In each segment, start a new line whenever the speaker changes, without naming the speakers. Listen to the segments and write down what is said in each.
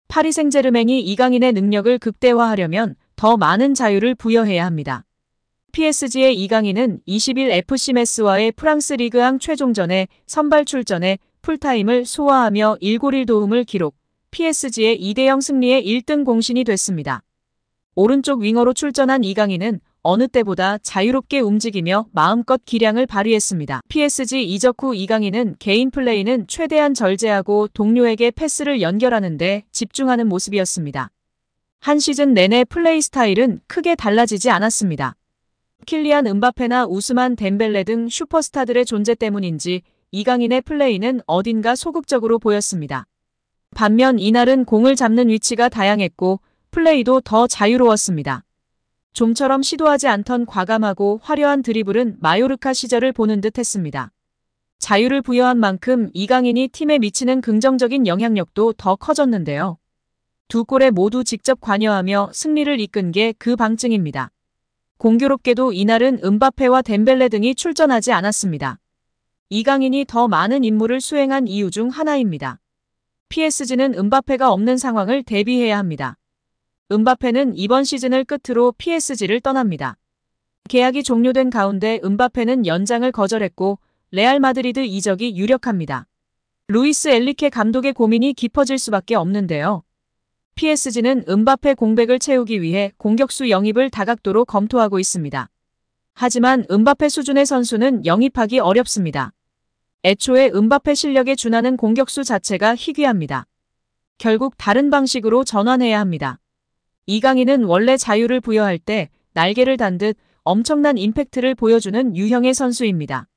파리 생제르맹이 이강인의 능력을 극대화하려면 더 많은 자유를 부여해야 합니다. PSG의 이강인은 20일 FC 메스와의 프랑스 리그앙 최종전에 선발 출전해 풀타임을 소화하며 1골 1도움을 기록, PSG의 2대0 승리의 1등 공신이 됐습니다. 오른쪽 윙어로 출전한 이강인은 어느 때보다 자유롭게 움직이며 마음껏 기량을 발휘했습니다. PSG 이적 후 이강인은 개인 플레이는 최대한 절제하고 동료에게 패스를 연결하는 데 집중하는 모습이었습니다. 한 시즌 내내 플레이 스타일은 크게 달라지지 않았습니다. 킬리안 음바페나 우스만 덴벨레 등 슈퍼스타들의 존재 때문인지 이강인의 플레이는 어딘가 소극적으로 보였습니다. 반면 이날은 공을 잡는 위치가 다양했고 플레이도 더 자유로웠습니다. 좀처럼 시도하지 않던 과감하고 화려한 드리블은 마요르카 시절을 보는 듯 했습니다. 자유를 부여한 만큼 이강인이 팀에 미치는 긍정적인 영향력도 더 커졌는데요. 두 골에 모두 직접 관여하며 승리를 이끈 게 그 방증입니다. 공교롭게도 이날은 음바페와 덴벨레 등이 출전하지 않았습니다. 이강인이 더 많은 임무를 수행한 이유 중 하나입니다. PSG는 음바페가 없는 상황을 대비해야 합니다. 음바페는 이번 시즌을 끝으로 PSG를 떠납니다. 계약이 종료된 가운데 음바페는 연장을 거절했고 레알 마드리드 이적이 유력합니다. 루이스 엔리케 감독의 고민이 깊어질 수밖에 없는데요. PSG는 음바페 공백을 채우기 위해 공격수 영입을 다각도로 검토하고 있습니다. 하지만 음바페 수준의 선수는 영입하기 어렵습니다. 애초에 음바페 실력에 준하는 공격수 자체가 희귀합니다. 결국 다른 방식으로 전환해야 합니다. 이강인은 원래 자유를 부여할 때 날개를 단 듯 엄청난 임팩트를 보여주는 유형의 선수입니다.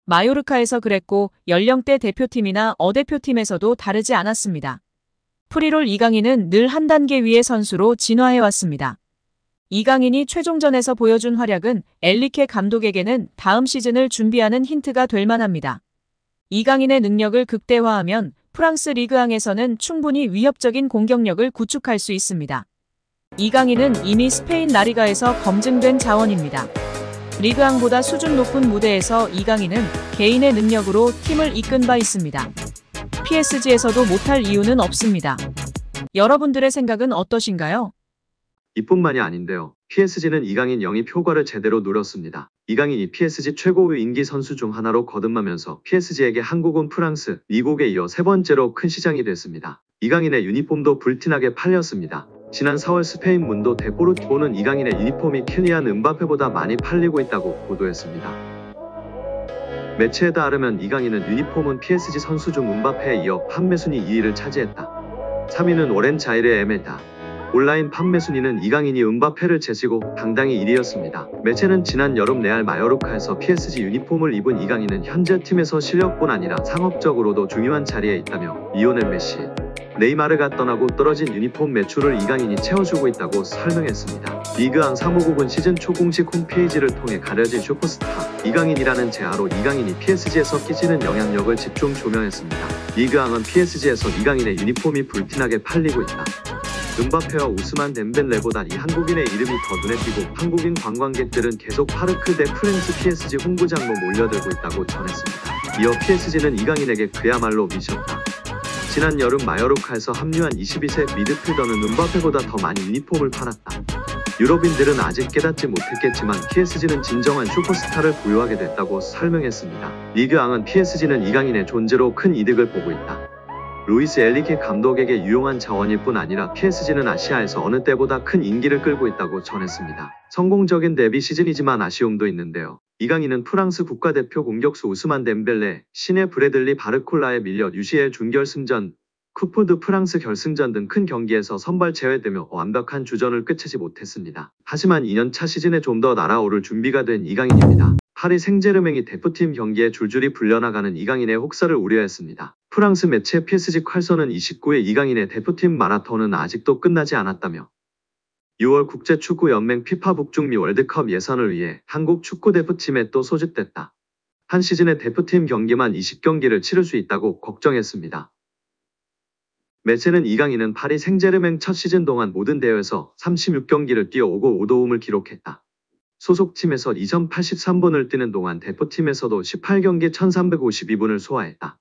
마요르카에서 그랬고 연령대 대표팀이나 어대표팀에서도 다르지 않았습니다. 프리롤 이강인은 늘 한 단계 위의 선수로 진화해왔습니다. 이강인이 최종전에서 보여준 활약은 엔리케 감독에게는 다음 시즌을 준비하는 힌트가 될 만합니다. 이강인의 능력을 극대화하면 프랑스 리그앙에서는 충분히 위협적인 공격력을 구축할 수 있습니다. 이강인은 이미 스페인 라리가에서 검증된 자원입니다. 리그앙보다 수준 높은 무대에서 이강인은 개인의 능력으로 팀을 이끈 바 있습니다. PSG에서도 못할 이유는 없습니다. 여러분들의 생각은 어떠신가요?
이뿐만이 아닌데요. PSG는 이강인 영입 효과를 제대로 누렸습니다. 이강인이 PSG 최고의 인기 선수 중 하나로 거듭나면서 PSG에게 한국은 프랑스, 미국에 이어 세 번째로 큰 시장이 됐습니다. 이강인의 유니폼도 불티나게 팔렸습니다. 지난 4월 스페인 문도 데포르티보는 이강인의 유니폼이 킬리안 음바페보다 많이 팔리고 있다고 보도했습니다. 매체에 따르면 이강인은 유니폼은 PSG 선수 중 음바페에 이어 판매 순위 2위를 차지했다. 3위는 오렌 자이르 에메다. 온라인 판매 순위는 이강인이 음바페를 제치고 당당히 1위였습니다. 매체는 지난 여름 레알 마요르카에서 PSG 유니폼을 입은 이강인은 현재 팀에서 실력뿐 아니라 상업적으로도 중요한 자리에 있다며 리오넬 메시, 네이마르가 떠나고 떨어진 유니폼 매출을 이강인이 채워주고 있다고 설명했습니다. 리그앙 사무국은 시즌 초 공식 홈페이지를 통해 가려진 슈퍼스타 이강인이라는 제하로 이강인이 PSG에서 끼치는 영향력을 집중 조명했습니다. 리그앙은 PSG에서 이강인의 유니폼이 불티나게 팔리고 있다. 음바페와 우스만 덴벨레보다 이 한국인의 이름이 더 눈에 띄고 한국인 관광객들은 계속 파르크 대 프렌스 PSG 홍보장로 몰려들고 있다고 전했습니다. 이어 PSG는 이강인에게 그야말로 미쳤다. 지난 여름 마요르카에서 합류한 22세 미드필더는 음바페보다 더 많이 유니폼을 팔았다. 유럽인들은 아직 깨닫지 못했겠지만 PSG는 진정한 슈퍼스타를 보유하게 됐다고 설명했습니다. 리그앙은 PSG는 이강인의 존재로 큰 이득을 보고 있다. 루이스 엔리케 감독에게 유용한 자원일 뿐 아니라 PSG는 아시아에서 어느 때보다 큰 인기를 끌고 있다고 전했습니다. 성공적인 데뷔 시즌이지만 아쉬움도 있는데요. 이강인은 프랑스 국가대표 공격수 우스만 덴벨레, 신의 브래들리 바르콜라에 밀려 UCL 준결승전, 쿠프 드 프랑스 결승전 등 큰 경기에서 선발 제외되며 완벽한 주전을 꿰채지 못했습니다. 하지만 2년차 시즌에 좀 더 날아오를 준비가 된 이강인입니다. 파리 생제르맹이 대표팀 경기에 줄줄이 불려나가는 이강인의 혹사를 우려했습니다. 프랑스 매체 PSG 콸서는 29일 이강인의 대표팀 마라톤은 아직도 끝나지 않았다며 6월 국제축구연맹 피파 북중미 월드컵 예선을 위해 한국 축구대표팀에 또 소집됐다. 한 시즌의 대표팀 경기만 20경기를 치를 수 있다고 걱정했습니다. 매체는 이강인은 파리 생제르맹 첫 시즌 동안 모든 대회에서 36경기를 뛰어오고 5도움을 기록했다. 소속팀에서 2083분을 뛰는 동안 대표팀에서도 18경기 1352분을 소화했다.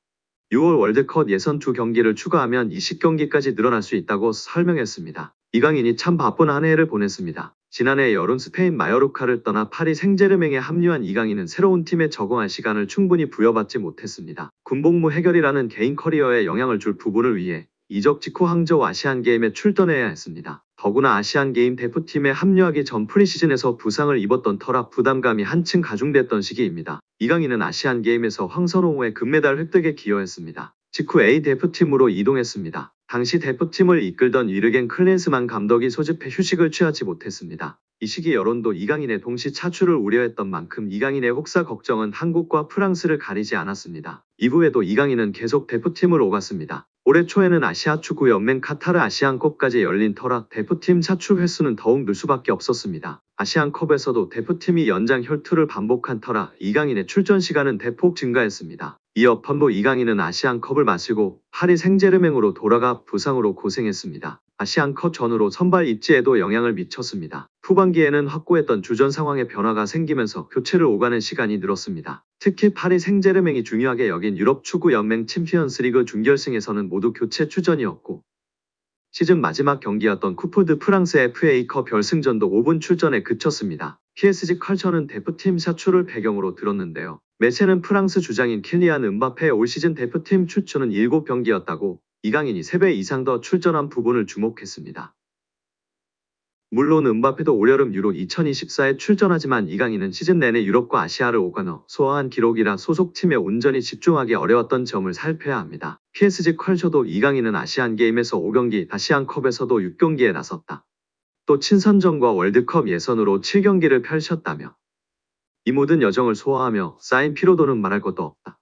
6월 월드컵 예선 2경기를 추가하면 20경기까지 늘어날 수 있다고 설명했습니다. 이강인이 참 바쁜 한 해를 보냈습니다. 지난해 여름 스페인 마요르카를 떠나 파리 생제르맹에 합류한 이강인은 새로운 팀에 적응할 시간을 충분히 부여받지 못했습니다. 군복무 해결이라는 개인 커리어에 영향을 줄 부분을 위해 이적 직후 항저우 아시안게임에 출전해야 했습니다. 더구나 아시안게임 대표팀에 합류하기 전 프리시즌에서 부상을 입었던 터라 부담감이 한층 가중됐던 시기입니다. 이강인은 아시안게임에서 황선홍의 금메달 획득에 기여했습니다. 직후 A 대표팀으로 이동했습니다. 당시 대표팀을 이끌던 위르겐 클린스만 감독이 소집해 휴식을 취하지 못했습니다. 이 시기 여론도 이강인의 동시 차출을 우려했던 만큼 이강인의 혹사 걱정은 한국과 프랑스를 가리지 않았습니다. 이후에도 이강인은 계속 대표팀을 오갔습니다. 올해 초에는 아시아 축구 연맹 카타르 아시안컵까지 열린 터라 대표팀 차출 횟수는 더욱 늘 수밖에 없었습니다. 아시안컵에서도 대표팀이 연장 혈투를 반복한 터라 이강인의 출전 시간은 대폭 증가했습니다. 이어 펀보 이강인은 아시안컵을 마치고 파리 생제르맹으로 돌아가 부상으로 고생했습니다. 아시안컵 전후로 선발 입지에도 영향을 미쳤습니다. 후반기에는 확고했던 주전 상황에 변화가 생기면서 교체를 오가는 시간이 늘었습니다. 특히 파리 생제르맹이 중요하게 여긴 유럽 축구 연맹 챔피언스리그 준결승에서는 모두 교체 출전이었고 시즌 마지막 경기였던 쿠프 드 프랑스 FA컵 결승전도 5분 출전에 그쳤습니다. PSG 컬처는 대표팀 차출을 배경으로 들었는데요. 매체는 프랑스 주장인 킬리안 음바페의 올 시즌 대표팀 출전은 7경기였다고 이강인이 3배 이상 더 출전한 부분을 주목했습니다. 물론 음바페도 올여름 유로 2024에 출전하지만 이강인은 시즌 내내 유럽과 아시아를 오가며 소화한 기록이라 소속팀에 온전히 집중하기 어려웠던 점을 살펴야 합니다. PSG 컬처도 이강인은 아시안게임에서 5경기, 아시안컵에서도 6경기에 나섰다. 또 친선전과 월드컵 예선으로 7경기를 펼쳤다며 이 모든 여정을 소화하며 쌓인 피로도는 말할 것도 없다.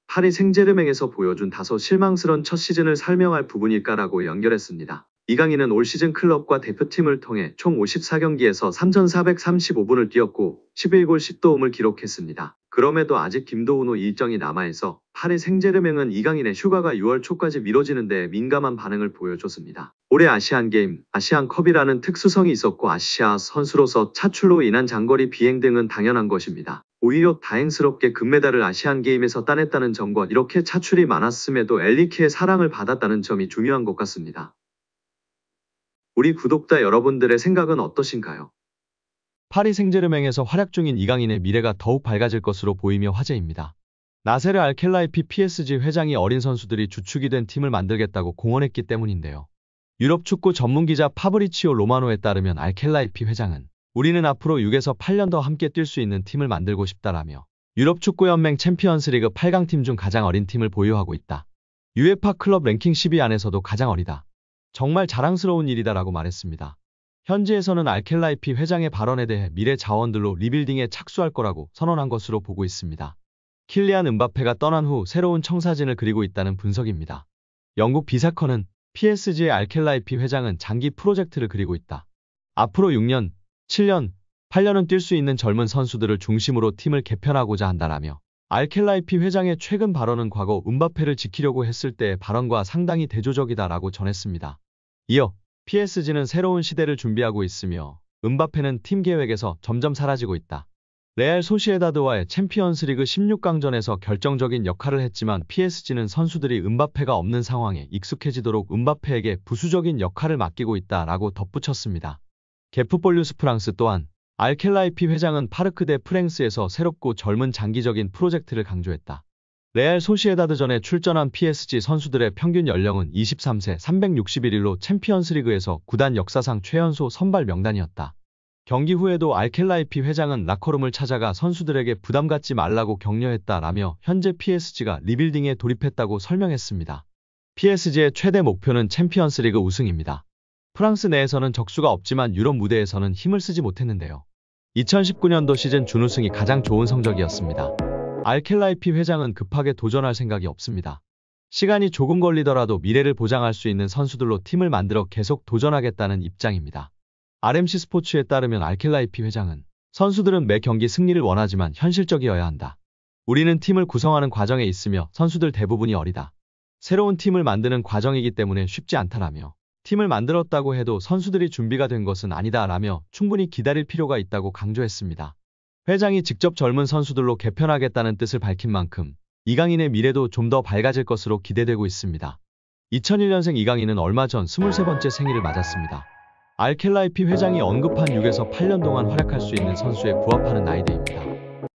파리 생제르맹에서 보여준 다소 실망스러운 첫 시즌을 설명할 부분일까라고 연결했습니다. 이강인은 올 시즌 클럽과 대표팀을 통해 총 54경기에서 3,435분을 뛰었고 11골 10도움을 기록했습니다. 그럼에도 아직 김도훈 후 일정이 남아있어 파리 생제르맹은 이강인의 휴가가 6월 초까지 미뤄지는 데 민감한 반응을 보여줬습니다. 올해 아시안게임, 아시안컵이라는 특수성이 있었고 아시아 선수로서 차출로 인한 장거리 비행 등은 당연한 것입니다. 오히려 다행스럽게 금메달을 아시안게임에서 따냈다는 점과 이렇게 차출이 많았음에도 엘리키의 사랑을 받았다는 점이 중요한 것 같습니다. 우리 구독자 여러분들의 생각은 어떠신가요?
파리 생제르맹에서 활약 중인 이강인의 미래가 더욱 밝아질 것으로 보이며 화제입니다. 나세르 알켈라이피 PSG 회장이 어린 선수들이 주축이 된 팀을 만들겠다고 공언했기 때문인데요. 유럽 축구 전문기자 파브리치오 로마노에 따르면 알켈라이피 회장은 우리는 앞으로 6에서 8년 더 함께 뛸 수 있는 팀을 만들고 싶다라며 유럽 축구연맹 챔피언스리그 8강팀 중 가장 어린 팀을 보유하고 있다. UEFA 클럽 랭킹 10위 안에서도 가장 어리다. 정말 자랑스러운 일이다라고 말했습니다. 현지에서는 알켈라이피 회장의 발언에 대해 미래 자원들로 리빌딩에 착수할 거라고 선언한 것으로 보고 있습니다. 킬리안 음바페가 떠난 후 새로운 청사진을 그리고 있다는 분석입니다. 영국 비사컨은 PSG의 알켈라이피 회장은 장기 프로젝트를 그리고 있다. 앞으로 6년, 7년, 8년은 뛸 수 있는 젊은 선수들을 중심으로 팀을 개편하고자 한다라며 알켈라이피 회장의 최근 발언은 과거 음바페를 지키려고 했을 때의 발언과 상당히 대조적이다라고 전했습니다. 이어 PSG는 새로운 시대를 준비하고 있으며 음바페는 팀 계획에서 점점 사라지고 있다. 레알 소시에다드와의 챔피언스리그 16강전에서 결정적인 역할을 했지만 PSG는 선수들이 음바페가 없는 상황에 익숙해지도록 음바페에게 부수적인 역할을 맡기고 있다라고 덧붙였습니다. 게프폴뉴스 프랑스 또한 알켈라이피 회장은 파르크 데 프랭스에서 새롭고 젊은 장기적인 프로젝트를 강조했다. 레알 소시에다드전에 출전한 PSG 선수들의 평균 연령은 23세 361일로 챔피언스리그에서 구단 역사상 최연소 선발 명단이었다. 경기 후에도 알켈라이피 회장은 라커룸을 찾아가 선수들에게 부담 갖지 말라고 격려했다라며 현재 PSG가 리빌딩에 돌입했다고 설명했습니다. PSG의 최대 목표는 챔피언스리그 우승입니다. 프랑스 내에서는 적수가 없지만 유럽 무대에서는 힘을 쓰지 못했는데요. 2019년도 시즌 준우승이 가장 좋은 성적이었습니다. 알켈라이피 회장은 급하게 도전할 생각이 없습니다. 시간이 조금 걸리더라도 미래를 보장할 수 있는 선수들로 팀을 만들어 계속 도전하겠다는 입장입니다. RMC 스포츠에 따르면 알켈라이피 회장은 선수들은 매 경기 승리를 원하지만 현실적이어야 한다. 우리는 팀을 구성하는 과정에 있으며 선수들 대부분이 어리다. 새로운 팀을 만드는 과정이기 때문에 쉽지 않다라며 팀을 만들었다고 해도 선수들이 준비가 된 것은 아니다라며 충분히 기다릴 필요가 있다고 강조했습니다. 회장이 직접 젊은 선수들로 개편하겠다는 뜻을 밝힌 만큼 이강인의 미래도 좀 더 밝아질 것으로 기대되고 있습니다. 2001년생 이강인은 얼마 전 23번째 생일을 맞았습니다. 알켈라이피 회장이 언급한 6에서 8년 동안 활약할 수 있는 선수에 부합하는 나이대입니다.